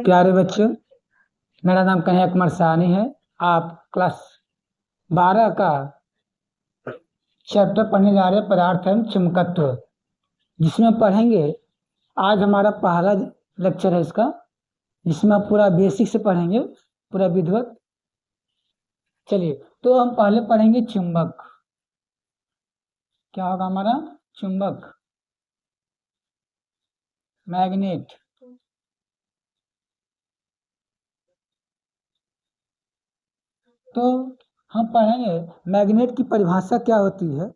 प्यारे बच्चों, मेरा नाम कन्हैया कुमार साहनी है। आप क्लास 12 का चैप्टर पढ़ने जा रहे हैं पदार्थ एवं चुंबकत्व, जिसमें पढ़ेंगे। आज हमारा पहला लेक्चर है इसका, जिसमें आप पूरा बेसिक से पढ़ेंगे, पूरा विधिवत। चलिए, तो हम पहले पढ़ेंगे चुंबक। क्या होगा हमारा? चुंबक, मैग्नेट। तो हम पढ़ेंगे मैग्नेट की परिभाषा क्या होती है।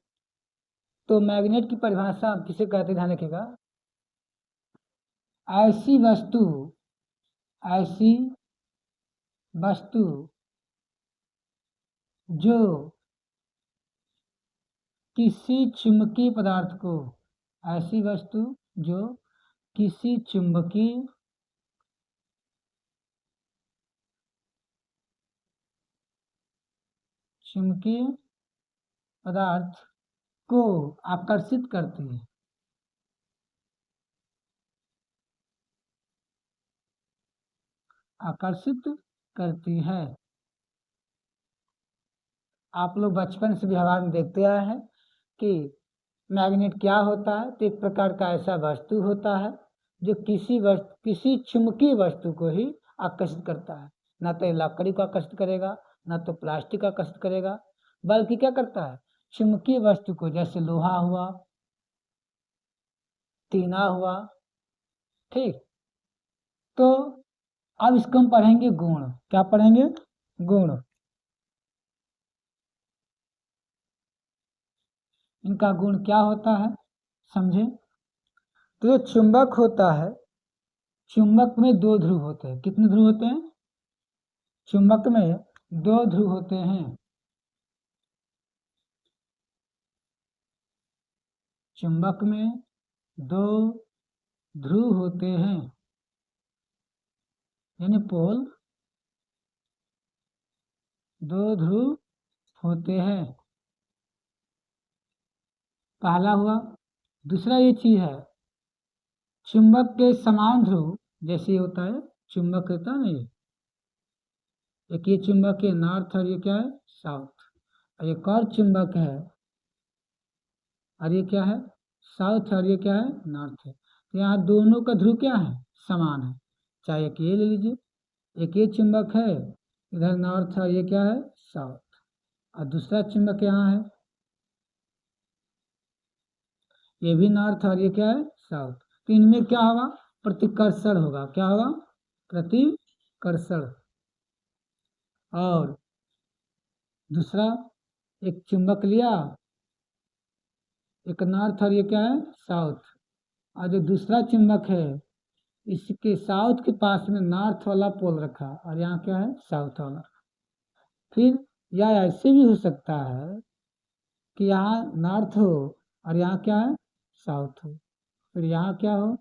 तो मैग्नेट की परिभाषा आप किसे कहते हैं, ध्यान रखिएगा। ऐसी वस्तु जो किसी चुंबकीय पदार्थ को, ऐसी वस्तु जो किसी चुंबकीय पदार्थ को आकर्षित करती है। आप लोग बचपन से व्यवहार में देखते आए हैं कि मैग्नेट क्या होता है। तो एक प्रकार का ऐसा वस्तु होता है जो किसी चुंबकीय वस्तु को ही आकर्षित करता है। ना तो लकड़ी को आकर्षित करेगा, ना तो प्लास्टिक को आकर्षित करेगा, बल्कि क्या करता है, चुंबकीय वस्तु को, जैसे लोहा हुआ, टीना हुआ। ठीक, तो अब इसको हम पढ़ेंगे गुण। क्या पढ़ेंगे? गुण। इनका गुण क्या होता है, समझे। तो जो चुंबक होता है, चुंबक में दो ध्रुव होते हैं। कितने ध्रुव होते हैं? चुंबक में दो ध्रुव होते हैं। चुंबक में दो ध्रुव होते हैं, यानी पोल, दो ध्रुव होते हैं। पहला हुआ। दूसरा ये चीज है, चुंबक के समान ध्रुव, जैसे ये होता है चुंबक रहता है ना, एक ये चुंबक है नॉर्थ और ये क्या है, साउथ। और एक और चुंबक है और ये क्या है, साउथ, और ये क्या है, नॉर्थ है। तो यहाँ दोनों का ध्रुव क्या है, समान है। चाहे एक ये ले लीजिए, एक ये चुंबक है इधर नॉर्थ और ये क्या है, साउथ, और दूसरा चुंबक यहाँ है, ये भी नॉर्थ और ये क्या है, साउथ। तो इनमें क्या होगा, प्रतिकर्षण होगा। क्या होगा? प्रतिकर्षण। और दूसरा, एक चुंबक लिया, एक नॉर्थ और ये क्या है, साउथ, और जो दूसरा चुंबक है इसके साउथ के पास में नॉर्थ वाला पोल रखा और यहाँ क्या है, साउथ वाला। फिर या ऐसे भी हो सकता है कि यहाँ नॉर्थ हो और यहाँ क्या है, साउथ हो। फिर यहाँ क्या हो,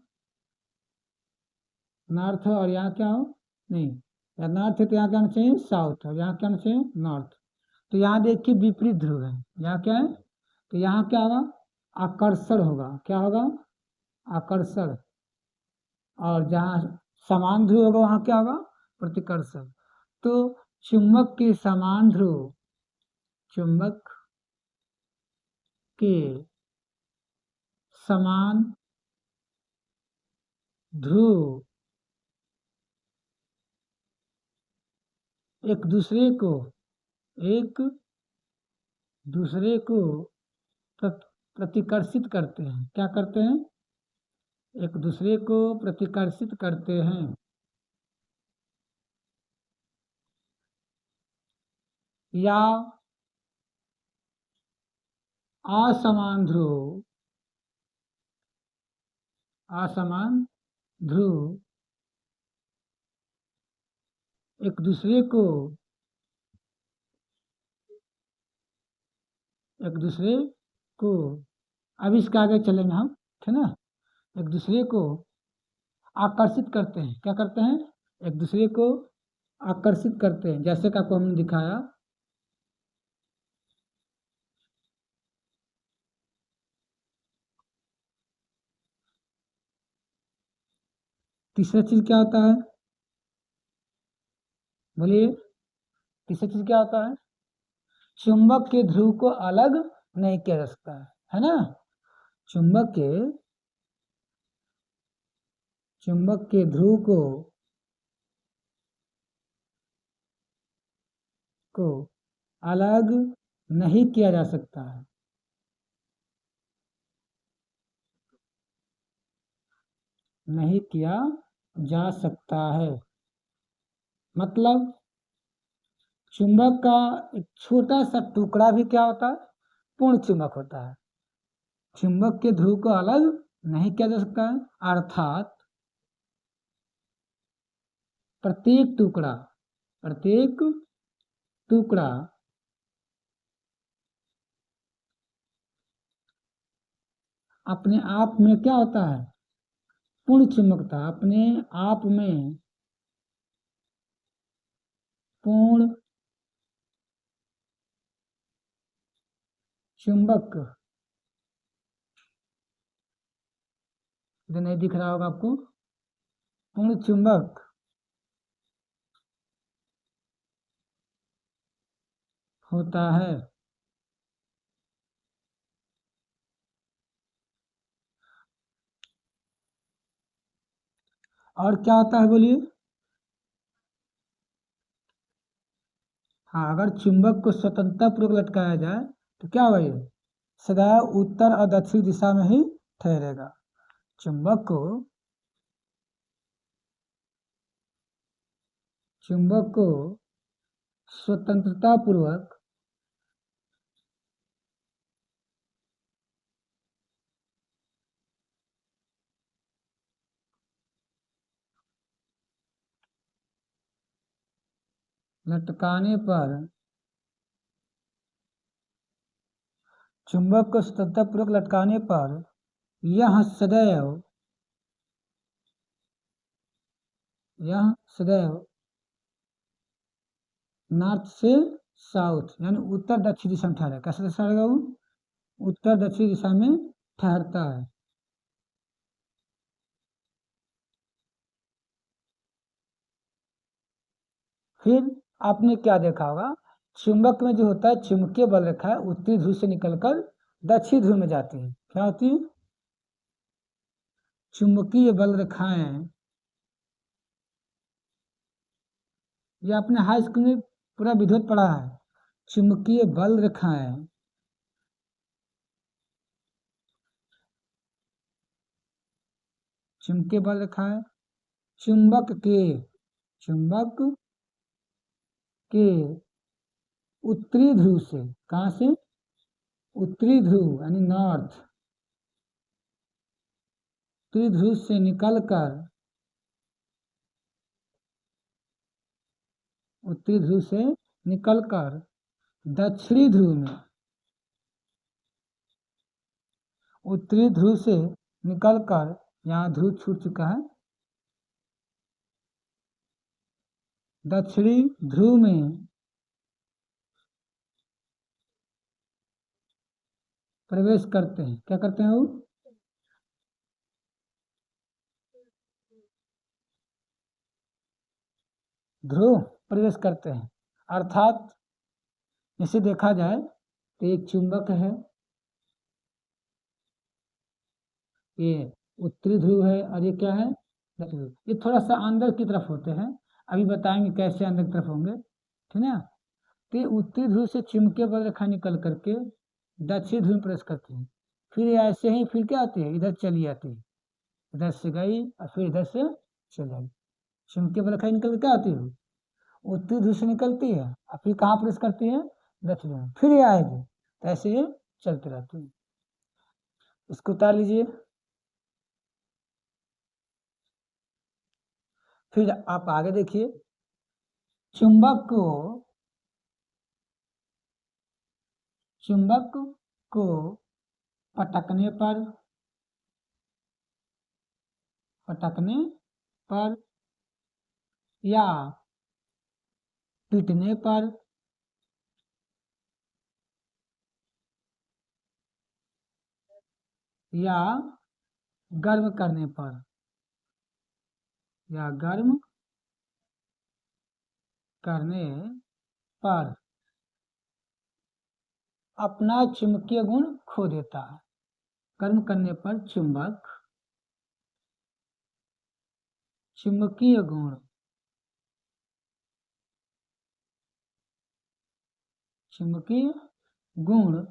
नॉर्थ हो और यहाँ क्या हो, नहीं, या नॉर्थ है तो यहाँ क्या होना चाहिए, साउथ, और यहाँ क्या होना चाहिए, नॉर्थ। तो यहाँ देखिए विपरीत ध्रुव है, यहाँ क्या है, तो यहाँ क्या होगा, आकर्षण होगा। क्या होगा? आकर्षण। और जहाँ समान ध्रुव होगा वहाँ क्या होगा, प्रतिकर्षण। तो चुंबक के समान ध्रुव, चुंबक के समान ध्रुव एक दूसरे को प्रतिकर्षित करते हैं। क्या करते हैं? एक दूसरे को प्रतिकर्षित करते हैं। या असमान ध्रुव एक दूसरे को अब इसके आगे चलेंगे हम, ठीक ना। एक दूसरे को आकर्षित करते हैं। क्या करते हैं? एक दूसरे को आकर्षित करते हैं, जैसे कि आपको हमने दिखाया। तीसरा चीज क्या होता है, बोलिए, तीसरी चीज क्या होता है? चुंबक के ध्रुव को अलग नहीं किया जा सकता है ना? चुंबक के ध्रुव को अलग नहीं किया जा सकता है। नहीं किया जा सकता है मतलब चुंबक का एक छोटा सा टुकड़ा भी क्या होता है? पूर्ण चुंबक होता है। चुंबक के ध्रुव को अलग नहीं किया जा सकता है, अर्थात प्रत्येक टुकड़ा अपने आप में क्या होता है? पूर्ण चुंबकता, अपने आप में पूर्ण चुंबक, जो नहीं दिख रहा होगा आपको, पूर्ण चुंबक होता है। और क्या होता है बोलिए? हाँ, अगर चुंबक को स्वतंत्रता पूर्वक लटकाया जाए तो क्या होगा? ये सदैव उत्तर और दक्षिण दिशा में ही ठहरेगा। चुंबक को स्वतंत्रता पूर्वक लटकाने पर चुंबक को स्वतंत्रता पूर्वक लटकाने पर यह सदैव नॉर्थ से साउथ यानी उत्तर दक्षिण दिशा में ठहरेगा। कैसे दिशा रहेगा वो? उत्तर दक्षिण दिशा में ठहरता है। फिर आपने क्या देखा होगा? चुंबक में जो होता है चुंबकीय बल रेखा है उत्तरी ध्रुव से निकलकर दक्षिण ध्रुव में जाती है। क्या होती है? चुंबकीय बल रेखाएं। ये आपने हाई स्कूल में पूरा विद्युत पढ़ा है। चुंबकीय बल रेखाएं चुंबकीय बल रेखाएं चुंबक के उत्तरी ध्रुव से, कहां से? उत्तरी ध्रुव यानी नॉर्थ, उत्तरी ध्रुव से निकलकर उत्तरी ध्रुव से निकलकर दक्षिणी ध्रुव में, उत्तरी ध्रुव से निकलकर, यहाँ ध्रुव छूट चुका है, दक्षिणी ध्रुव में प्रवेश करते हैं। क्या करते हैं वो? ध्रुव प्रवेश करते हैं। अर्थात इसे देखा जाए तो एक चुंबक है, ये उत्तरी ध्रुव है और ये क्या है? दक्षिणी ध्रुव। ये थोड़ा सा अंदर की तरफ होते हैं, अभी बताएंगे कैसे अंदर की तरफ होंगे, ठीक है ना? तो ये उत्तरी ध्रुव से चुंबकीय बल रेखा निकल करके दक्षिण ध्रुव में प्रवेश करती है। फिर ये ऐसे ही फिर क्या आती है? इधर चली आती है, इधर से गई और फिर इधर से चली आई। चुंबकीय बल रेखा निकल के क्या आती है? उत्तरी ध्रुव से निकलती है और फिर कहाँ प्रवेश करती है? दक्षिण में, फिर ये आएगी। तो ऐसे ये चलती रहती है। इसको उतार लीजिए। फिर आप आगे देखिए, चुंबक को चुंबक को पटकने पर या पीटने पर या गर्म करने पर करने पर अपना चुंबकीय गुण खो देता है। गर्म करने पर चुंबक चुंबकीय गुण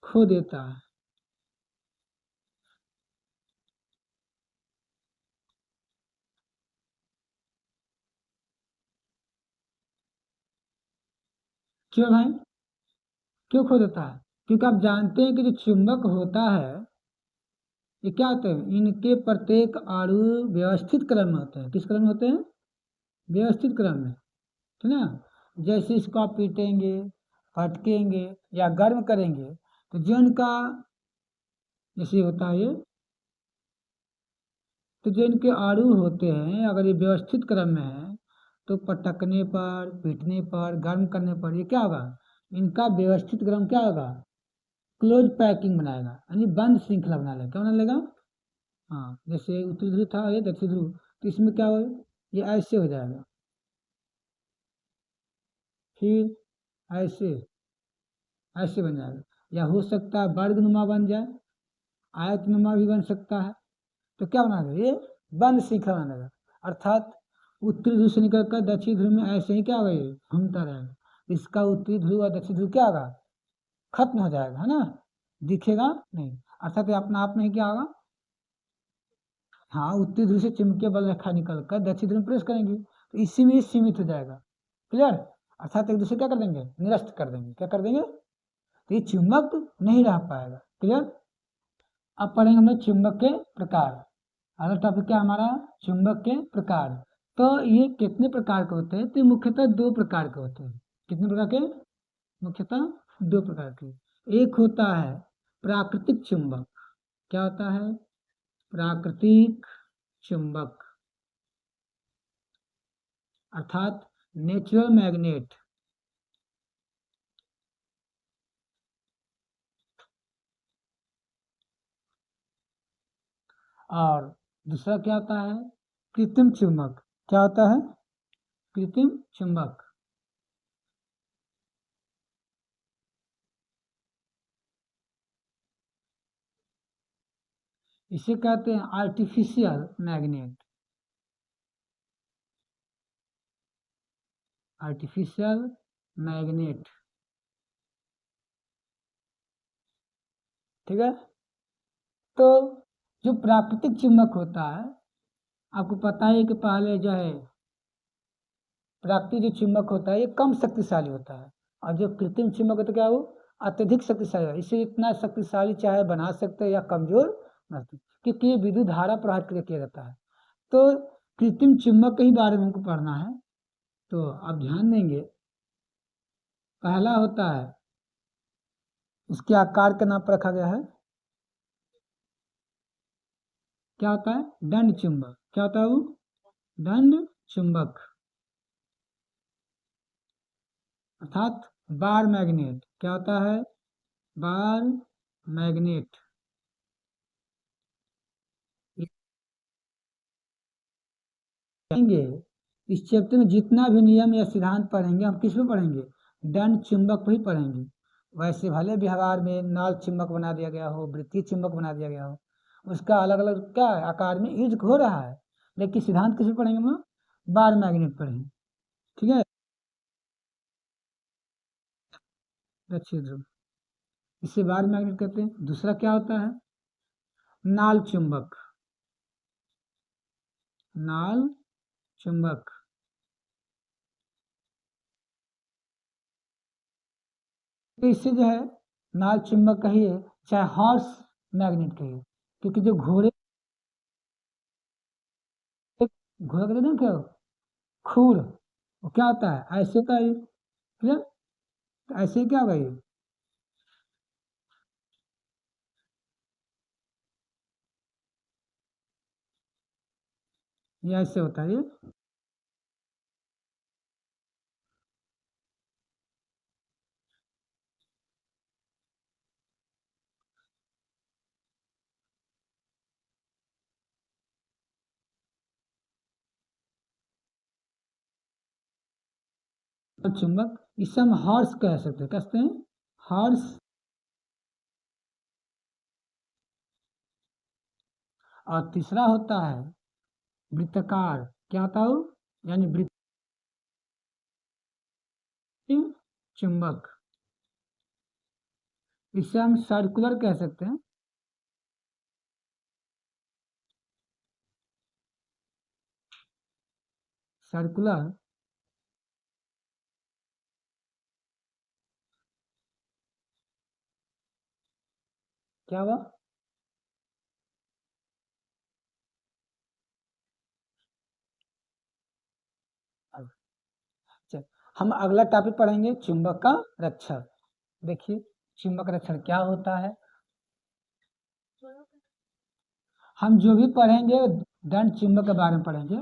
खो देता है। क्यों भाई, क्यों खो देता है? क्योंकि आप जानते हैं कि जो चुंबक होता है ये क्या होते हैं, इनके प्रत्येक अणु व्यवस्थित क्रम में होते हैं। किस क्रम में होते हैं? व्यवस्थित क्रम में, ठीक ना। जैसे इसको आप पीटेंगे, फटकेंगे या गर्म करेंगे तो जो इनका जैसे होता है ये, तो जो इनके अणु होते हैं अगर ये व्यवस्थित क्रम में है तो पटकने पर, पीटने पर, गर्म करने पर ये क्या होगा, इनका व्यवस्थित क्रम क्या होगा, क्लोज पैकिंग बनाएगा, यानी बंद श्रृंखला बना लेगा। क्या बना लेगा? हाँ, जैसे उत्तरी ध्रुव था ये दक्षिण ध्रुव, तो इसमें क्या हो, ये ऐसे हो जाएगा, फिर ऐसे ऐसे बन जाएगा, या हो सकता है वर्गनुमा बन जाए, आयतनुमा भी बन सकता है। तो क्या बना देगा, ये बंद श्रृंखला बनेगा। अर्थात उत्तरी ध्रुव से निकलकर दक्षिण ध्रुव में ऐसे ही क्या होगा, ये घूमता रहेगा। इसका उत्तरी ध्रुव और दक्षिण ध्रुव क्या होगा, खत्म हो जाएगा, है ना, दिखेगा नहीं। अर्थात ये अपना आप में ही क्या होगा, हाँ, उत्तरी ध्रुव से चुंबकीय बल रेखा निकलकर दक्षिण ध्रुव में प्रवेश करेंगी तो इसी में सीमित हो जाएगा। क्लियर? अर्थात एक दूसरे क्या कर देंगे, निरस्त कर देंगे। क्या कर देंगे? तो ये चुंबक नहीं रह पाएगा। क्लियर? अब पढ़ेंगे हम लोग चुंबक के प्रकार। अगला टॉपिक क्या हमारा, चुंबक के प्रकार। तो ये कितने प्रकार के होते हैं? तो मुख्यतः दो प्रकार के होते हैं। कितने प्रकार के? मुख्यतः दो प्रकार के। एक होता है प्राकृतिक चुंबक। क्या होता है? प्राकृतिक चुंबक, अर्थात नेचुरल मैग्नेट। और दूसरा क्या होता है, कृत्रिम चुंबक। क्या होता है? कृत्रिम चुंबक। इसे कहते हैं आर्टिफिशियल मैग्नेट। आर्टिफिशियल मैग्नेट, ठीक है। तो जो प्राकृतिक चुंबक होता है, आपको पता है कि पहले जो है प्राकृतिक जो चुंबक होता है ये कम शक्तिशाली होता है, और जो कृत्रिम चुंबक होता है क्या वो अत्यधिक शक्तिशाली है। इसे इतना शक्तिशाली चाहे बना सकते हैं या कमजोर बना सकते हैं, क्योंकि ये विद्युत धारा प्रवाहित करके किया जाता है। तो कृत्रिम चुंबक के ही बारे में हमको पढ़ना है, तो आप ध्यान देंगे। पहला होता है, इसके आकार का नाम पर रखा गया है, क्या होता है, दंड चुंबक। क्या होता है वो? दंड चुंबक, अर्थात बार मैग्नेट। क्या होता है? Bar magnet. पढ़ेंगे इस चैप्टर में जितना भी नियम या सिद्धांत पढ़ेंगे हम किस में पढ़ेंगे, दंड चुंबक को ही पढ़ेंगे। वैसे भले व्यवहार में नाल चुंबक बना दिया गया हो, वृत्तीय चुंबक बना दिया गया हो, उसका अलग अलग क्या है, आकार में यूज हो रहा है, लेकिन सिद्धांत किस में पढ़ेंगे हम लोग, बार मैग्नेट पढ़ेंगे। ठीक है, दक्षिण ध्रुव, इसे बार मैग्नेट कहते हैं। दूसरा क्या होता है, नाल चुंबक। नाल चुंबक, तो इससे जो है नाल चुंबक कहिए चाहे हॉर्स मैग्नेट कहिए, क्योंकि जो घोड़े, घोड़ा कहते हैं ना क्या, खूर, वो क्या होता है, ऐसे का ये, क्लियर? तो ऐसे क्या होगा ये ऐसे होता है ये। चुंबक, इसे हम हॉर्स कह सकते हैं, कहते हैं हॉर्स। और तीसरा होता है वृत्ताकार, क्या होता है वो, यानी वृत्तीय चुंबक, इसे हम सर्कुलर कह सकते हैं। सर्कुलर क्या हुआ? अच्छा, हम अगला टॉपिक पढ़ेंगे चुंबक का रक्षण। देखिए चुंबक रक्षण क्या होता है, हम जो भी पढ़ेंगे दंड चुंबक के बारे में पढ़ेंगे।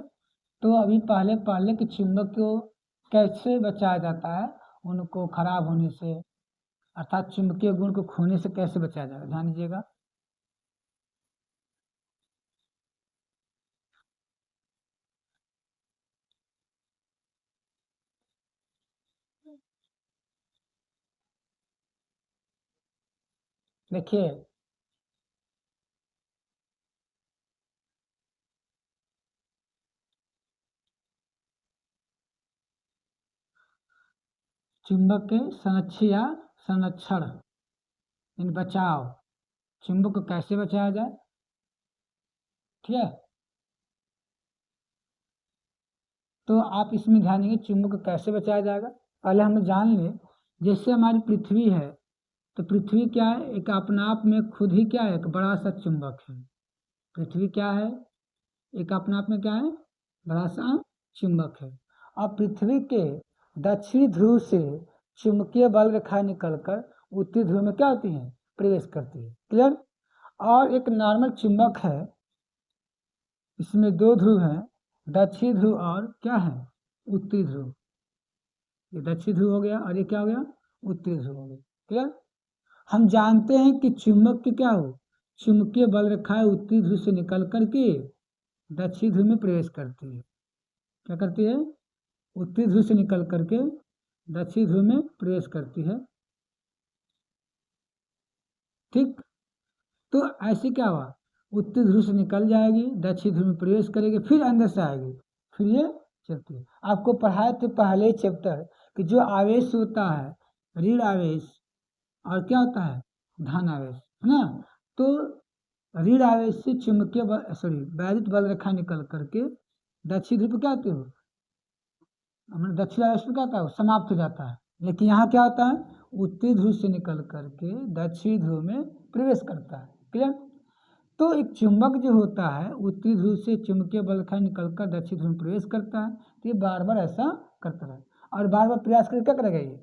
तो अभी पहले पहले कि चुंबक को कैसे बचाया जाता है, उनको खराब होने से, अर्थात चुंबकीय गुण को खोने से कैसे बचाया जाएगा, ध्यान दीजिएगा। देखिए चुंबक के संरक्षण या संरक्षण इन बचाव, चुंबक को कैसे बचाया जाए, ठीक है। तो आप इसमें ध्यान देंगे चुंबक को कैसे बचाया जाएगा। पहले हम जान लें, जैसे हमारी पृथ्वी है, तो पृथ्वी क्या है, एक अपने आप में खुद ही क्या है, एक बड़ा सा चुंबक है। पृथ्वी क्या है, एक अपने आप में क्या है, बड़ा सा चुंबक है। और पृथ्वी के दक्षिणी ध्रुव से चुंबकीय बल रेखा निकलकर उत्तरी ध्रुव में क्या होती है, प्रवेश करती है, क्लियर। और एक नॉर्मल चुंबक है, इसमें दो ध्रुव हैं, दक्षिणी ध्रुव और क्या है, उत्तरी ध्रुव। ये दक्षिणी ध्रुव हो गया और ये क्या हो गया, उत्तरी ध्रुव हो गया, क्लियर। हम जानते हैं कि चुंबक की क्या हो, चुंबकीय बल रेखाएं उत्तरी ध्रुव से निकल करके दक्षिणी ध्रुव में प्रवेश करती है। क्या करती है, उत्तरी ध्रुव से निकल करके दक्षिणी ध्रुव में प्रवेश करती है, ठीक। तो ऐसे क्या हुआ, उत्तरी ध्रुव से निकल जाएगी, दक्षिण ध्रुव में प्रवेश करेगी, फिर अंदर से आएगी, फिर ये चलती है। आपको पढ़ाए थे पहले चैप्टर कि जो आवेश होता है, ऋण आवेश और क्या होता है, धन आवेश, है ना। तो ऋण आवेश से चुंबकीय बल, सॉरी वैद्युत बल रेखा निकल करके दक्षिण ध्रुव पे क्या होती है, हमारे दक्षिण आवेश पे क्या होता है, समाप्त हो जाता है। लेकिन यहाँ क्या होता है, उत्तरी ध्रुव से निकल करके दक्षिणी ध्रुव में प्रवेश करता है, क्लियर। तो एक चुंबक जो होता है उत्तरी ध्रुव से चुंबकीय बल रेखा निकलकर दक्षिण ध्रुव में प्रवेश करता है, तो ये बार बार ऐसा करता है और बार बार प्रयास करके क्या करेगा, ये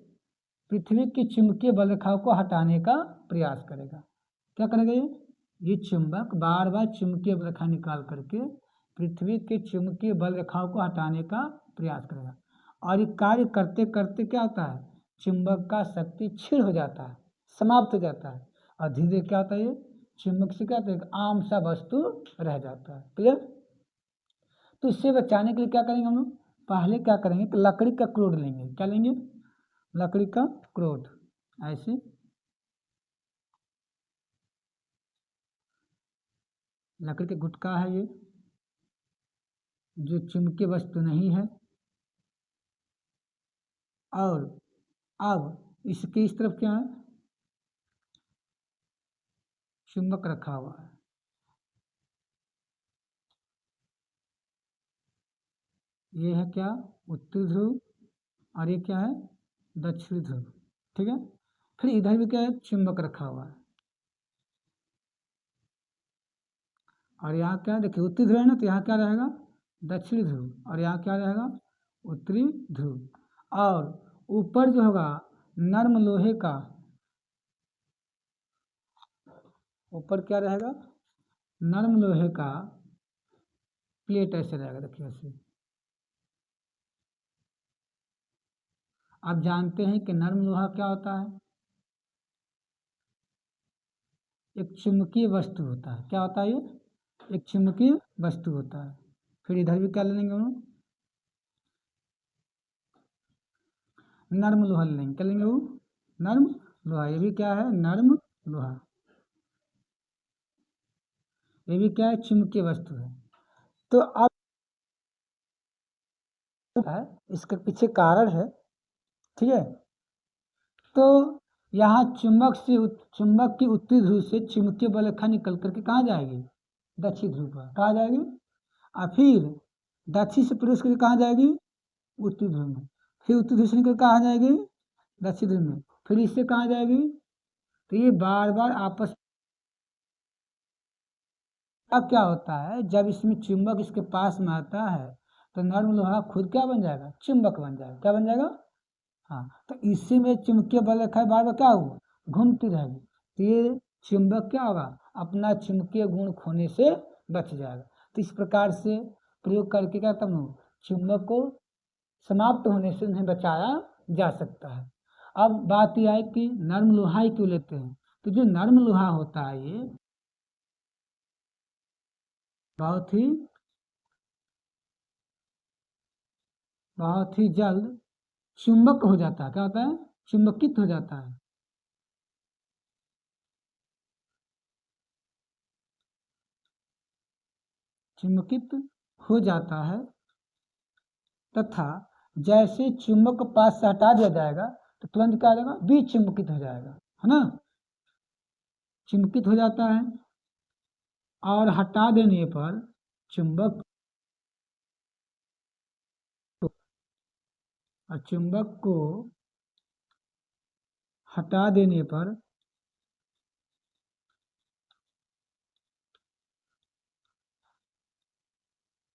पृथ्वी की चुंबकीय बल रेखाओं को हटाने का प्रयास करेगा। क्या करेगा ये चुंबक बार बार चुंबकीय बल रेखा निकाल करके पृथ्वी के चुंबकीय बल रेखाओं को हटाने का प्रयास करेगा। और ये कार्य करते करते क्या होता है, चुंबक का शक्ति क्षीण हो जाता है, समाप्त हो जाता है, और धीरे धीरे क्या होता है, ये चुंबक से क्या होता है, एक आम सा वस्तु रह जाता है, क्लियर। तो इससे बचाने के लिए क्या करेंगे हम लोग, पहले क्या करेंगे कि लकड़ी का क्रोड लेंगे, क्या लेंगे, लकड़ी का क्रोड, ऐसे लकड़ी का गुटका है ये, जो चुंबकीय वस्तु नहीं है। और अब इसके इस तरफ क्या है, चुंबक रखा हुआ है, ये है क्या, उत्तरी ध्रुव, और ये क्या है, दक्षिणी ध्रुव, ठीक है। फिर इधर भी क्या है, चुंबक रखा हुआ है, और यहाँ क्या देखिए, उत्तरी ध्रुव है ना, तो यहाँ क्या रहेगा, दक्षिणी ध्रुव, और यहाँ क्या रहेगा, उत्तरी ध्रुव। और ऊपर जो होगा नर्म लोहे का, ऊपर क्या रहेगा, नर्म लोहे का प्लेट ऐसे रहेगा, देखिए ऐसे। आप जानते हैं कि नर्म लोहा क्या होता है, एक चुंबकीय वस्तु होता है, क्या होता है ये, एक चुंबकीय वस्तु होता है। फिर इधर भी क्या ले लेंगे हम लोग, नर्म लोहा लेंगे, क्या लेंगे वो? नर्म लोहा। ये भी क्या है? नर्म लोहा। ये भी क्या है? चुंबकीय वस्तु है। तो अब है, इसके पीछे कारण है, ठीक है। तो यहाँ चुंबक की उत्तरी ध्रुव से चुंबकीय बलरेखा निकल करके कहाँ जाएगी? दक्षिण ध्रुव पर। कहाँ जाएगी? और फिर दक्षिण से प्रवेश करके कहाँ जाएगी? उत्तरी ध्रुव में। फिर उत्तरी ध्रुव से निकल कहाँ जाएगी? दक्षिण ध्रुव में। फिर इससे कहाँ जाएगी? तो ये बार बार आपस। अब क्या होता है, जब इसमें चुंबक इसके पास में आता है तो नर्म लोहा खुद क्या बन जाएगा? चुंबक बन जाएगा। क्या बन जाएगा? हाँ, तो इसी में चुंबकीय बल रेखा है, बार बार क्या हुआ? घूमती रहेगी। तो ये चुंबक क्या होगा? अपना चुंबकीय गुण खोने से बच जाएगा। तो इस प्रकार से प्रयोग करके क्या करता हूँ, चुंबक को समाप्त होने से उन्हें बचाया जा सकता है। अब बात यह है कि नर्म लोहा ही क्यों लेते हैं? तो जो नर्म लोहा होता है ये बहुत ही जल्द चुंबक हो जाता है। क्या होता है? चुंबकित हो जाता है। चुंबकित हो जाता है तथा जैसे चुंबक को पास से हटा दिया जाएगा तो तुरंत क्या हो जाएगा? विचुंबकित हो जाएगा, है ना। चुंबकित हो जाता है और हटा देने पर चुंबक और चुंबक को हटा देने पर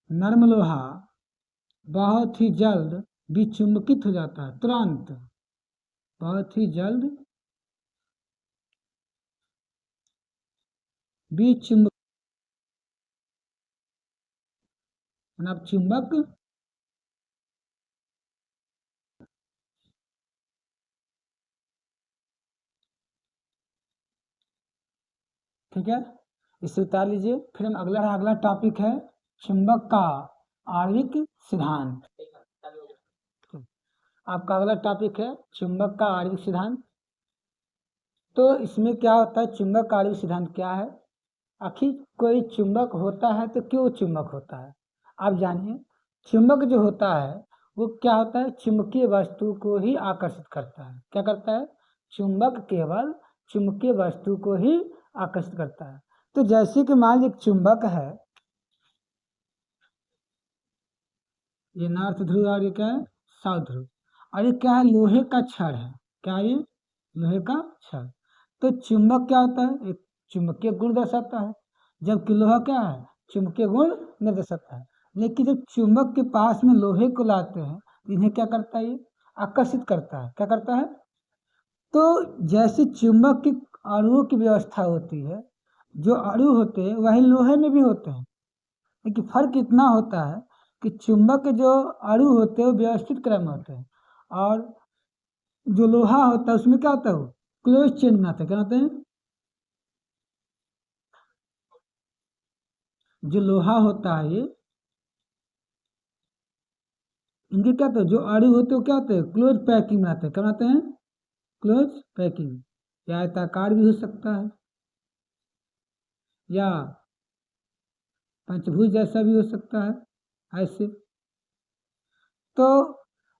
नर्म लोहा बहुत ही जल्द विचुंबकित हो जाता है, तुरंत, बहुत ही जल्द विचुंबक, मतलब चुंबक ठीक है। इसे उतार लीजिए। फिर हम अगला टॉपिक है चुंबक का आणविक सिद्धांत। आपका अगला टॉपिक है चुंबक का आणविक सिद्धांत। तो इसमें क्या होता है? चुंबक का आणविक सिद्धांत क्या है? आखिर कोई चुंबक होता है तो क्यों चुंबक होता है? आप जानिए। चुंबक जो होता है वो क्या होता है? चुंबकीय वस्तु को ही आकर्षित करता है। क्या करता है? चुंबक केवल चुंबकीय वस्तु को ही आकर्षित करता है। तो जैसे कि मान लीजिए चुंबक है, ये नॉर्थ ध्रुव और ये क्या है? साउथ ध्रुव। और ये क्या है? लोहे का छड़ है। क्या है ये? लोहे का छड़। तो चुंबक क्या होता है? एक चुंबकीय गुण दर्शाता है, जबकि लोहा क्या है? चुंबकीय गुण नहीं दर्शाता है। लेकिन जब चुंबक के पास में लोहे को लाते हैं तो इन्हें क्या करता है? ये आकर्षित करता है। क्या करता है? तो जैसे चुंबक की अणुओं की व्यवस्था होती है, जो अणु होते हैं वही लोहे में भी होते हैं, लेकिन फर्क इतना होता है कि चुंबक के जो अणु होते हैं वो व्यवस्थित क्रम में होते हैं, और जो लोहा होता है उसमें क्या होता है? वो क्लोज चेन बनाते हैं। क्या होते हैं? जो लोहा होता है ये, इनके क्या होता है? जो अणु होते हैं वो क्या होते हैं? क्लोज पैकिंग बनाते हैं। क्या बनाते हैं? Close packing. या आयताकार भी हो सकता है या पंचभुज जैसा भी हो सकता है, ऐसे। तो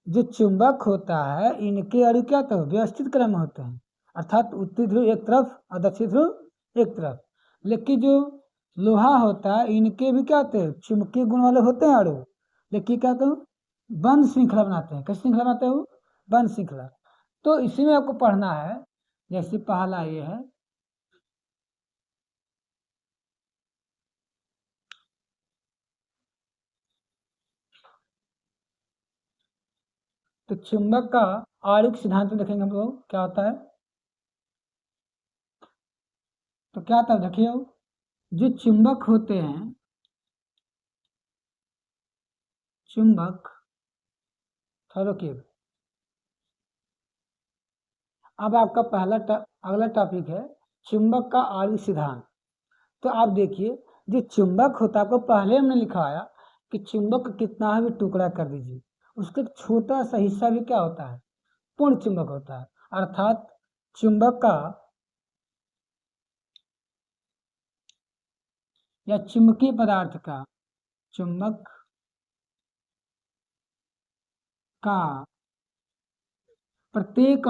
जो चुंबक होता है इनके अणु क्या होता है? व्यवस्थित क्रम में होते हैं, अर्थात उत्तरी ध्रुव एक तरफ और दक्षिण ध्रुव एक तरफ। लेकिन जो लोहा होता है इनके भी क्या होते हैं? चुंबकीय गुण वाले होते हैं अणु, लेकिन क्या कहूँ, बंद श्रृंखला बनाते हैं। कैसे श्रृंखला बनाते हैं वो? बंद श्रृंखला। तो इसी में आपको पढ़ना है। जैसे पहला ये है, तो चुंबक का आणविक सिद्धांत में देखेंगे हम लोग क्या होता है। तो क्या होता है देखिए, जो चुंबक होते हैं, चुंबक, चलो की अब आपका अगला टॉपिक है चुंबक का आणविक सिद्धांत। तो आप देखिए, जो चुंबक होता है, आपको पहले हमने लिखाया कि चुंबक कितना भी टुकड़ा कर दीजिए, उसका एक छोटा सा हिस्सा भी क्या होता है? पूर्ण चुंबक होता है। अर्थात चुंबक का या चुंबकीय पदार्थ का चुंबक का प्रत्येक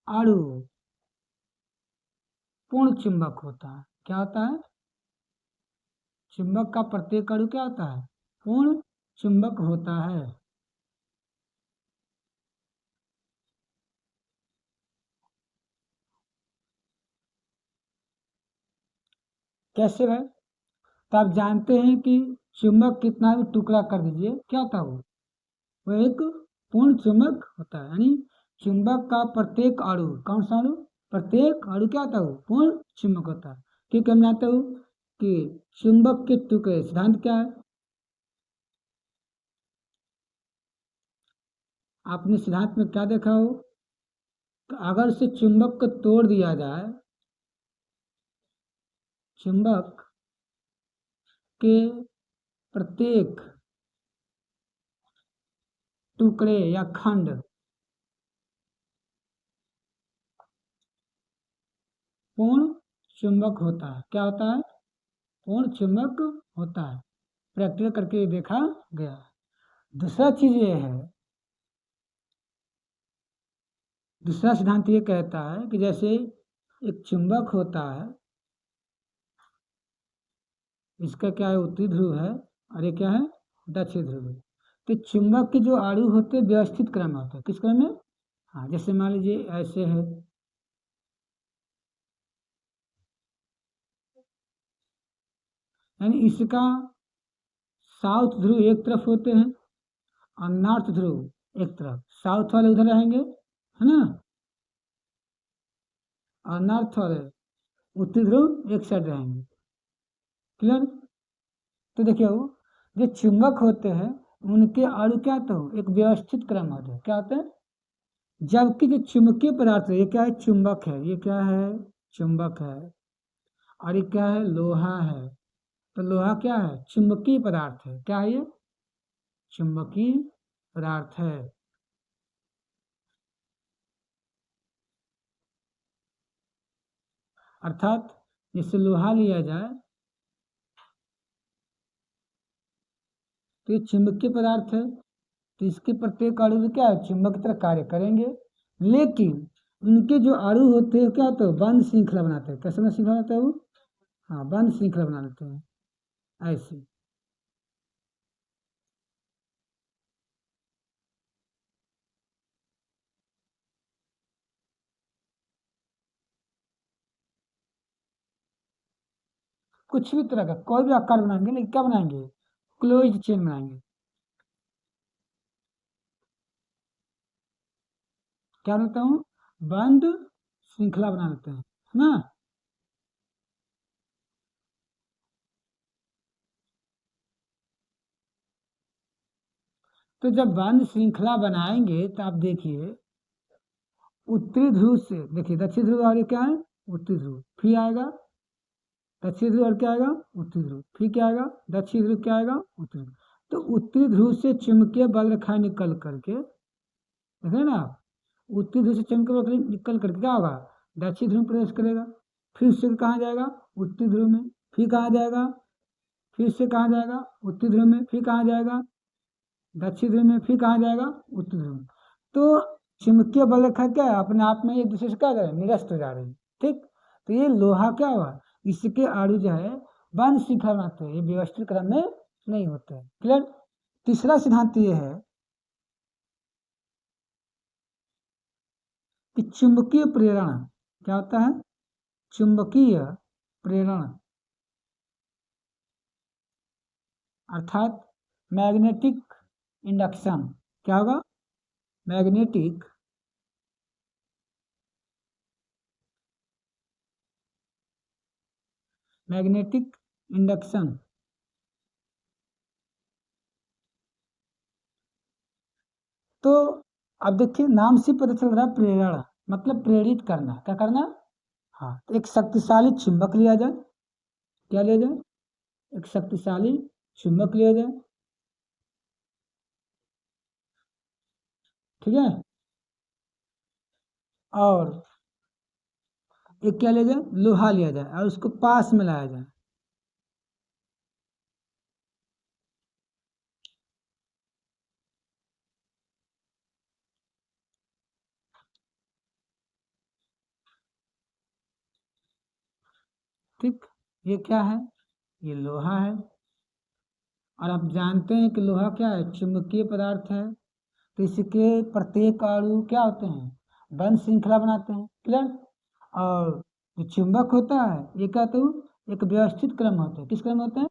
अणु पूर्ण चुंबक होता है। क्या होता है? चुंबक का प्रत्येक अणु क्या होता है? पूर्ण चुंबक होता है। कैसे भाई? तो आप जानते हैं कि चुंबक कितना भी टुकड़ा कर दीजिए, क्या होता है वो एक पूर्ण चुंबक होता है। यानी चुंबक का प्रत्येक अणु, कौन सा अणु? प्रत्येक अणु क्या होता है? वो पूर्ण चुंबक होता है। क्योंकि हम जानते हो कि चुंबक के टुकड़े, सिद्धांत क्या है? आपने सिद्धांत में क्या देखा हो? तो अगर से चुंबक को तोड़ दिया जाए, चुंबक के प्रत्येक टुकड़े या खंड पूर्ण चुंबक होता है। क्या होता है? पूर्ण चुंबक होता है। प्रैक्टिकल करके देखा गया। दूसरा चीज ये है, दूसरा सिद्धांत ये कहता है कि जैसे एक चुंबक होता है, इसका क्या है? उत्तरी ध्रुव है और ये क्या है? दक्षिण ध्रुव है। तो चुंबक के जो अणु होते हैं व्यवस्थित क्रम में होते हैं। किस क्रम में? हाँ, जैसे मान लीजिए ऐसे है, यानी इसका साउथ ध्रुव एक तरफ होते हैं और नॉर्थ ध्रुव एक तरफ। साउथ वाले उधर रहेंगे, है ना, और नॉर्थ वाले, उत्तरी ध्रुव एक साइड रहेंगे। क्लियर? तो देखिए वो जो चुंबक होते हैं उनके अणु क्या तो एक व्यवस्थित क्रम होते हैं। क्या होते हैं? जबकि जो चुंबकीय पदार्थ है, ये क्या है? चुंबक है। ये क्या है? चुंबक है। और ये क्या है? लोहा है। तो लोहा क्या है? चुंबकीय पदार्थ है। क्या है ये? चुंबकीय पदार्थ है। अर्थात जैसे लोहा लिया जाए तो ये चुंबकीय पदार्थ है, तो इसके प्रत्येक अणु में क्या है? चुंबक की तरह कार्य करेंगे। लेकिन उनके जो अणु होते हैं क्या होते हैं? बंद श्रृंखला बनाते हैं। कैसे श्रृंखला बनाते हैं वो? हाँ, बंद श्रृंखला बना लेते हैं ऐसे। कुछ भी तरह का कोई भी आकार बनाएंगे, लेकिन क्या बनाएंगे? क्लोज चेन बनाएंगे। क्या बनाता हूँ? बंद श्रृंखला बना लेते हैं, है ना। तो जब बंद श्रृंखला बनाएंगे तो आप देखिए उत्तरी ध्रुव से, देखिए दक्षिण ध्रुव आगे क्या है? उत्तरी ध्रुव। फिर आएगा दक्षिण ध्रुव और क्या आएगा? उत्तरी ध्रुव। फिर क्या आएगा? दक्षिण ध्रुव। क्या आएगा? उत्तरी ध्रुव। तो उत्तरी ध्रुव से चुंबकीय बल रेखा निकल करके, देख रहे ना आप, उत्तरी ध्रुव से चुंबकीय बल निकल करके क्या होगा? दक्षिण ध्रुव में प्रवेश करेगा। फिर से कहाँ जाएगा? उत्तरी ध्रुव में। फिर कहाँ जाएगा? फिर से कहाँ जाएगा? उत्तरी ध्रुव में। फिर कहाँ जाएगा? दक्षिण ध्रुव में। फिर कहाँ जाएगा? उत्तरी ध्रुव में। तो चुंबकीय बल रेखा क्या है? अपने आप में एक दूसरे से क्या कर रहे हैं? निरस्त हो जा रही है। ठीक। तो ये लोहा क्या हुआ? इसके अणु जो है बंद श्रृंखला बनाते हैं, ये व्यवस्थित क्रम में नहीं होते हैं। क्लियर? तीसरा सिद्धांत ये है कि चुंबकीय प्रेरण क्या होता है? चुंबकीय प्रेरण अर्थात मैग्नेटिक इंडक्शन। क्या होगा? Magnetic magnetic induction. तो अब देखिए नाम से पता चल रहा है प्रेरण मतलब प्रेरित करना। क्या करना? हाँ, तो एक शक्तिशाली चुंबक लिया जाए। क्या लिया जाए? एक शक्तिशाली चुंबक लिया जाए। ठीक है। और एक क्या लिया जाए, लोहा लिया जाए और उसको पास में लाया जाए। ठीक, ये क्या है, ये लोहा है। और आप जानते हैं कि लोहा क्या है, चुंबकीय पदार्थ है। तो इसके प्रत्येक अणु क्या होते हैं, बंध श्रृंखला बनाते हैं, क्लियर। और जो चुंबक होता है ये क्या, तो एक व्यवस्थित क्रम होता है, किस क्रम में होता है,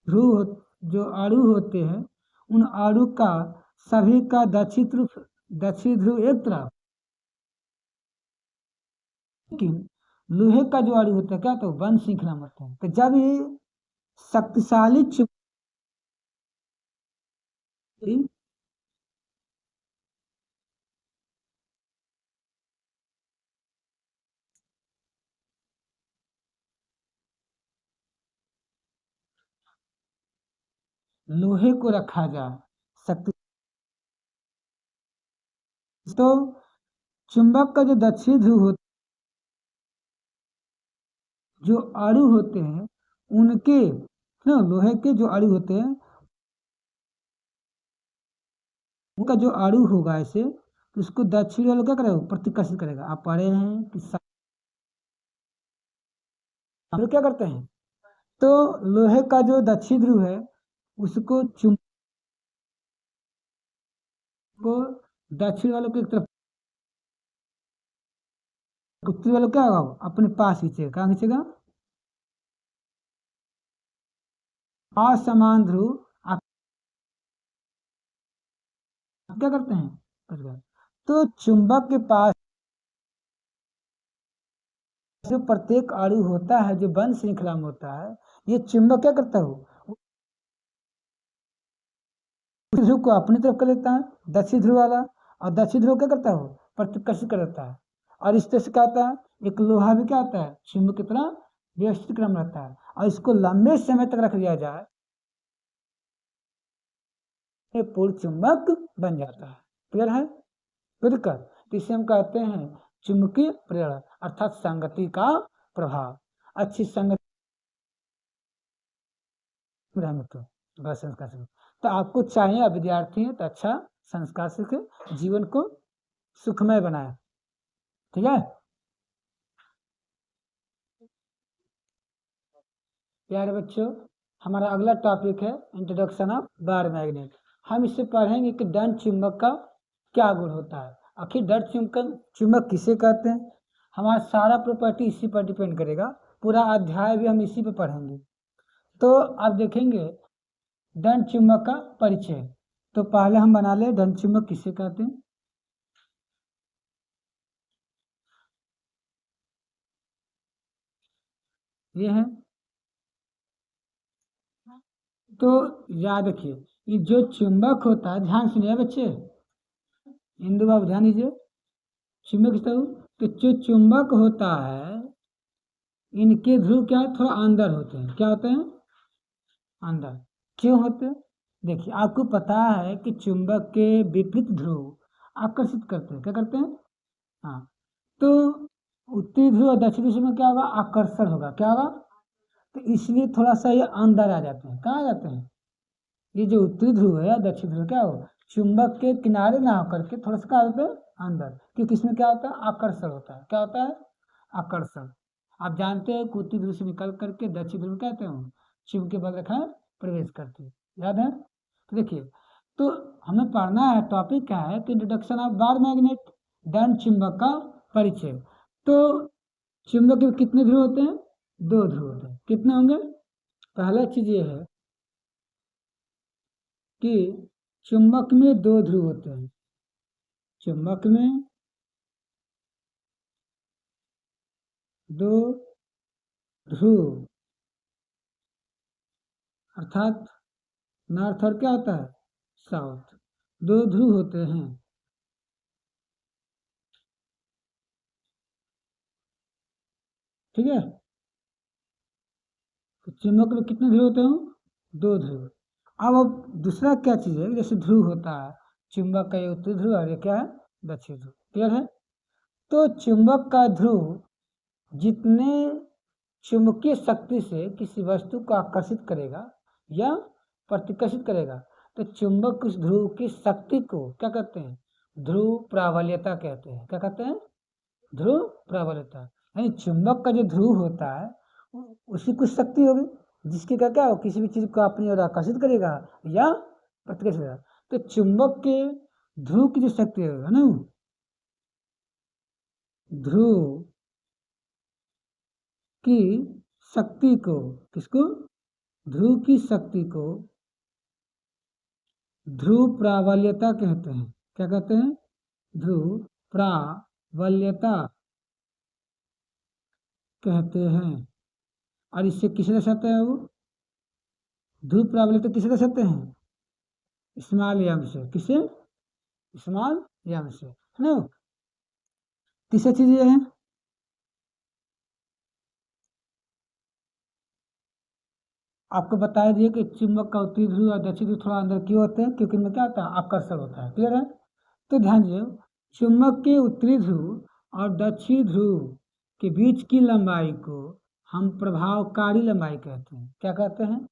ध्रुव जो अणु होते हैं उन अणु का सभी का दक्षिण ध्रुव एक तरफ, लेकिन लोहे का जो अणु होता है क्या, तो बंध श्रृंखला में होता है। तो जब ये शक्तिशाली लोहे को रखा जाए शक्ति, तो चुंबक का जो दक्षिण ध्रुव होता, जो अणु होते हैं उनके ना, लोहे के जो अणु होते हैं उनका जो अणु होगा ऐसे, तो उसको दक्षिण वाला क्या करेगा, प्रतिकर्षित करेगा। आप पढ़े हैं कि क्या करते हैं, तो लोहे का जो दक्षिण ध्रुव है उसको चुंबक को दक्षिण वालों की तरफ, उत्तरी वालों क्या होगा, अपने पास खींचेगा, कहाँ खींचेगा, असमान ध्रुव। आप क्या करते हैं, तो चुंबक के पास जो प्रत्येक अणु होता है जो बंध श्रृंखला में होता है, ये चुंबक क्या करता है, ध्रुव को अपनी तरफ कर लेता है, दक्षिण ध्रुव वाला, और दक्षिण ध्रुव क्या करता है, वो प्रतिकर्षित कर देता है। और इस तरह से क्या होता है, एक लोहा भी क्या होता है, चुंबक की तरह व्यवस्थित क्रम रहता है, और इसको लंबे समय तक रख दिया जाए, ये पूर्ण चुंबक बन जाता है। क्लियर है, बिल्कुल। तो इसे हम कहते हैं चुंबकीय प्रेरण, अर्थात संगति का प्रभाव। अच्छी संगति तो संस्कार सीखे, तो आपको चाहिए, आप विद्यार्थी हैं तो अच्छा संस्कार सीखे, जीवन को सुखमय बनाए। ठीक है प्यारे बच्चों, हमारा अगला टॉपिक है इंट्रोडक्शन ऑफ बार मैग्नेट। हम इससे पढ़ेंगे कि दंड चुंबक का क्या गुण होता है, आखिर दंड चुंबक किसे कहते हैं। हमारा सारा प्रॉपर्टी इसी पर डिपेंड करेगा, पूरा अध्याय भी हम इसी पर पढ़ेंगे। तो आप देखेंगे दंड चुंबक का परिचय। तो पहले हम बना ले दंड चुंबक किसे कहते हैं। ये है, तो याद रखिए, ये जो चुंबक होता है, ध्यान सुनिए बच्चे, हिंदू बाबू ध्यान दीजिए, चुंबक तो जो चुंबक होता है इनके ध्रुव क्या है, थोड़ा अंदर होते हैं, क्या होते हैं, अंदर। क्यों होते हैं, देखिए आपको पता है कि चुंबक के विपरीत ध्रुव आकर्षित करते हैं, क्या करते हैं, हाँ। तो उत्तरी ध्रुव और दक्षिणी ध्रुव में क्या होगा, आकर्षण होगा, क्या होगा, तो इसलिए थोड़ा सा ये अंदर आ जाते हैं, कहाँ आ जाते हैं, ये जो उत्तरी ध्रुव है या दक्षिण ध्रुव क्या हो, चुंबक के किनारे ना होकर के थोड़ा सा क्या होता है, अंदर, क्योंकि इसमें क्या होता है, आकर्षण होता है, क्या होता है, आकर्षण। आप जानते हैं कि उत्तरी ध्रुव से निकल करके दक्षिण ध्रुव कहते हैं, चुंबक के बल रेखा प्रवेश करती है, याद है। तो देखिए, तो हमें पढ़ना है, टॉपिक क्या है कि इंट्रोडक्शन ऑफ बार मैग्नेट, दंड चुंबक का परिचय। तो चुंबक के कितने ध्रुव होते हैं, दो ध्रुव होते हैं, कितने होंगे, पहला चीज ये है कि चुंबक में दो ध्रुव होते हैं, चुंबक में दो ध्रुव, अर्थात नॉर्थ और क्या होता है, साउथ, दो ध्रुव होते हैं। ठीक है, तो चुंबक में कितने ध्रुव होते हैं, दो ध्रुव। अब दूसरा क्या चीज़ है, जैसे ध्रुव होता है, चुंबक का ये उत्तरी ध्रुव और ये क्या है, दक्षिण ध्रुव। क्लियर है? तो चुंबक का ध्रुव जितने चुंबकीय शक्ति से किसी वस्तु को आकर्षित करेगा या प्रतिकर्षित करेगा, तो चुंबक उस ध्रुव की शक्ति को क्या कहते हैं, ध्रुव प्राबल्यता कहते हैं। क्या कहते हैं? ध्रुव प्राबल्यता। यानी चुंबक का जो ध्रुव होता है उसकी कुछ शक्ति होगी जिसकी क्या हो, किसी भी चीज को अपनी ओर आकर्षित करेगा या प्रतिकर्षित करेगा। तो चुंबक के ध्रुव की जो शक्ति है ना, ध्रुव की शक्ति को, किसको, ध्रुव की शक्ति को ध्रुव प्राबल्यता कहते हैं। क्या कहते हैं? ध्रुव प्राबल्यता कहते हैं। और इससे किसे दर्शाते हैं वो, ध्रुव प्राबल्यता किसे दर्शाते हैं, स्मॉल एम से। किसे? स्मॉल एम से, है ना। तीसरा चीज ये है, आपको बता दिए कि चुंबक का उत्तरी ध्रुव और दक्षिण ध्रुव थोड़ा अंदर क्यों होते हैं, क्योंकि इनमें क्या होता है, आकर्षण होता है। क्लियर है? तो ध्यान दीजिए, चुंबक के उत्तरी ध्रुव और दक्षिणी ध्रुव के बीच की लंबाई को हम प्रभावकारी लंबाई कहते हैं। क्या कहते हैं?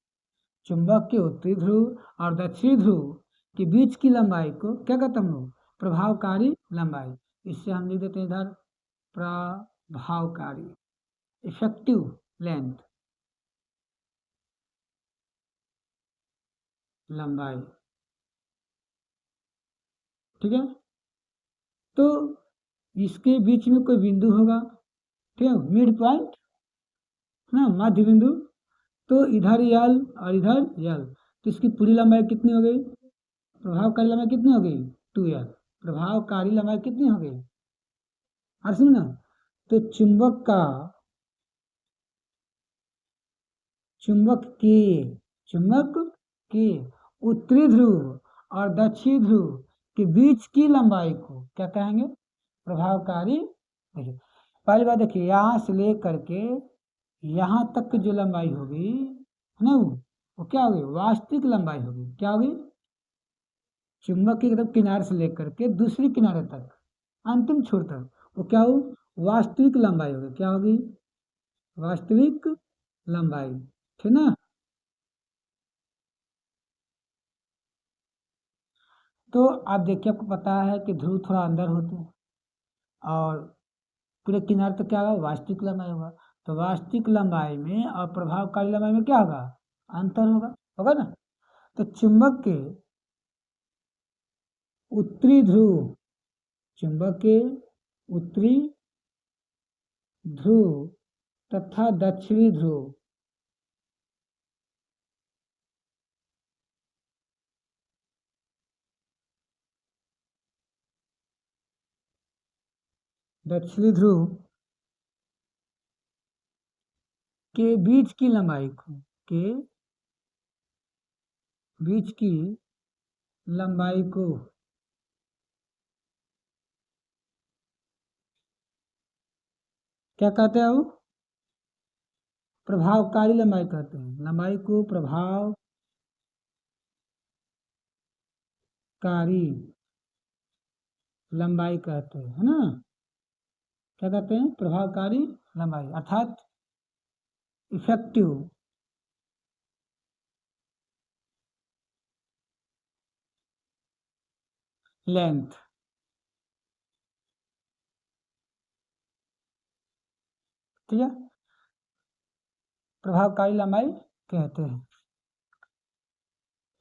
चुंबक के उत्तरी ध्रुव और दक्षिणी ध्रुव के बीच की लंबाई को क्या कहते हैं हम लोग, प्रभावकारी लंबाई। इससे हम लिख देते हैं इधर प्रभावकारी, इफेक्टिव लेंथ, लंबाई। ठीक है? तो इसके बीच में कोई बिंदु होगा, ठीक है, मिड पॉइंट ना, मध्य बिंदु। तो इधर यल और इधर यल, तो इसकी पूरी लंबाई कितनी हो गई, प्रभावकारी लंबाई कितनी हो गई, 2l। प्रभावकारी लंबाई कितनी हो गई, और सुन ना, तो चुंबक के उत्तरी ध्रुव और दक्षिणी ध्रुव के बीच की लंबाई को क्या कहेंगे, प्रभावकारी। देखिए पहली बात, देखिए यहाँ से लेकर के यहाँ तक की जो लंबाई होगी है ना, वो क्या होगी, वास्तविक लंबाई होगी। क्या होगी? चुंबक की तरफ किनारे से लेकर के दूसरी किनारे तक, अंतिम छोर तक, वो क्या हो, वास्तविक लंबाई होगी। क्या होगी? वास्तविक लंबाई। ठीक ना। तो आप देखिए, आपको पता है कि ध्रुव थोड़ा अंदर होते हैं और पूरे किनारे तक क्या होगा, वास्तविक लंबाई होगा। तो वास्तविक लंबाई में और प्रभावकारी लंबाई में क्या होगा, अंतर होगा। होगा ना। तो चुंबक के उत्तरी ध्रुव, चुंबक के उत्तरी ध्रुव तथा दक्षिणी ध्रुव दक्षिणी ध्रुव के बीच की लंबाई को, के बीच की लंबाई को क्या कहते हैं, वो प्रभावकारी लंबाई कहते हैं। लंबाई को प्रभावकारी लंबाई कहते हैं, है ना। क्या कहते हैं, प्रभावकारी लंबाई, अर्थात इफेक्टिव लेंथ। ठीक है, प्रभावकारी लंबाई कहते हैं।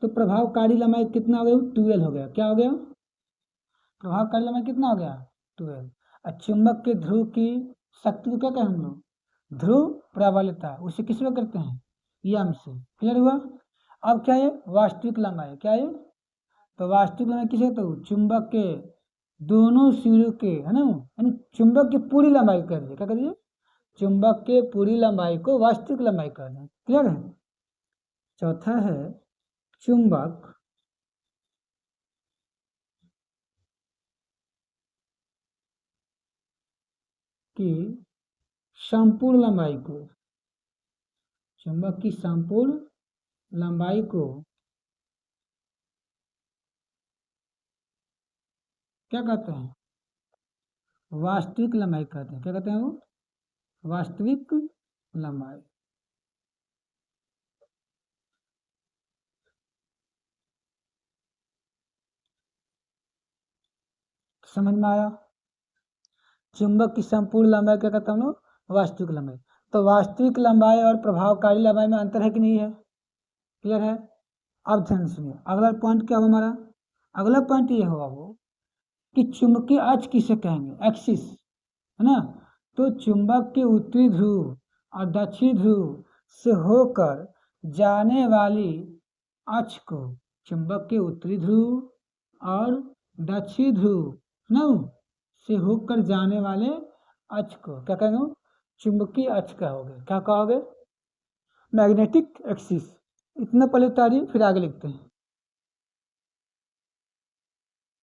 तो प्रभावकारी लंबाई कितना हो गया, 12 हो गया। क्या हो गया, प्रभावकारी लंबाई कितना हो गया, 12। और चुंबक के ध्रुव की शक्ति को क्या कहें हम लोग, ध्रुव प्रबलता। उसे किस में करते हैं, यम से। क्लियर हुआ? अब क्या है, वास्तविक लंबाई। क्या है, तो वास्तविक लंबाई किसे कहते हो, चुंबक के दोनों सिरों के, है ना, यानी चुंबक की पूरी लंबाई कर दिए। क्या कर दिए, चुंबक के पूरी लंबाई को वास्तविक लंबाई कर दें। क्लियर है? चौथा है, चुंबक की संपूर्ण लंबाई को, चुंबक की संपूर्ण लंबाई को क्या कहते हैं? वास्तविक लंबाई कहते हैं। क्या कहते हैं वो? वास्तविक लंबाई। समझ में आया? चुंबक की संपूर्ण लंबाई क्या कहते हैं हम लोग? वास्तविक लंबाई। तो वास्तविक लंबाई और प्रभावकारी लंबाई में अंतर है कि नहीं है? क्लियर है? अब ध्यान सुनिए, अगला पॉइंट क्या हुआ हमारा? अगला पॉइंट ये होगा वो कि चुंबकीय अक्ष किसे कहेंगे? एक्सिस, है ना? तो चुंबक के उत्तरी ध्रुव और दक्षिण ध्रुव से होकर जाने वाली अक्ष को चुंबक के उत्तरी ध्रुव और दक्षिण ध्रुव ना से होकर जाने वाले अक्ष को क्या कहेंगे? चुंबकीय अक्ष कहोगे। क्या कहोगे? Magnetic axis. इतना पहले तारीफ, फिर आगे लिखते हैं।